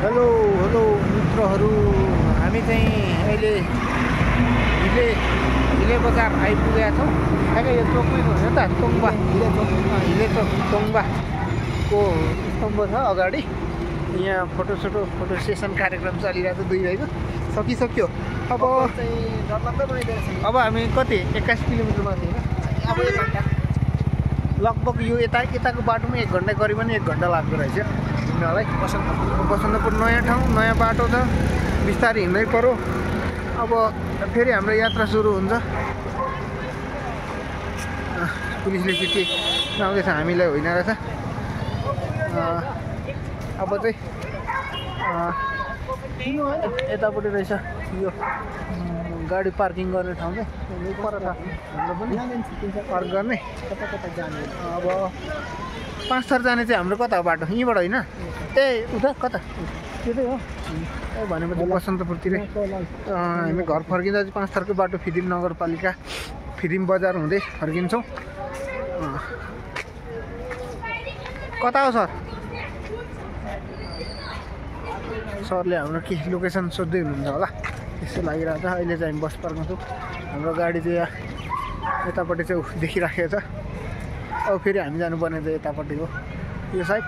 Hello hello मित्रहरू, हामी चाहिँ अहिले हिले बजार आइपुगेका छौँ। ठ्याक्कै यो चोकमै हो त, तोङबा हिले चोक तोङबाको स्तम्भ छ अगाडि। यहाँ फोटो सेसन कार्यक्रम चलिरहेको छ दुई भाइको। सकिसक्यो। अब हामी कति 21 किलोमिटर माथि होइन, अब 1 घन्टा लगभग। यो यताको बाटोमा 1 घन्टा करिबन 1 घन्टा लाग्दो रहेछ हिँड्नलाई। बसन्तपुर नयाँ ठाउँ, नयाँ बाटो छ, बिस्तारै हिँड्नै पर्यो। अब फेरि हाम्रो यात्रा सुरु हुन्छ। पुलिसले चिठी आउँदैछ, हामीलाई होइन रहेछ। अब चाहिँ यतापट्टि रहेछ यो गाडी पार्किङ गर्ने ठाउँ चाहिँ पर छ। हाम्रो पनि पार्क गर्ने कता जाने। अब 5 थर जाने चाहिँ हाम्रो कता हो बाटो? यहीँबाट होइन, उता कता त्यतै हो भनेपछि बसन्तपुरतिरै। हामी घर फर्किँदा चाहिँ 5 थरको बाटो फिदिम नगरपालिका फिदिम बजार हुँदै फर्किन्छौँ। कता हो सर? सरले हाम्रो के लोकेसन सोध्दै हुनुहुन्छ होला, त्यस्तो लागिरहेको छ। अहिले चाहिँ हामी बस पार्कमा छौँ। हाम्रो गाडी चाहिँ यतापट्टि चाहिँ देखिराखेको छ। अब फेरि हामी जानुपर्ने चाहिँ यतापट्टि हो, यो साइड।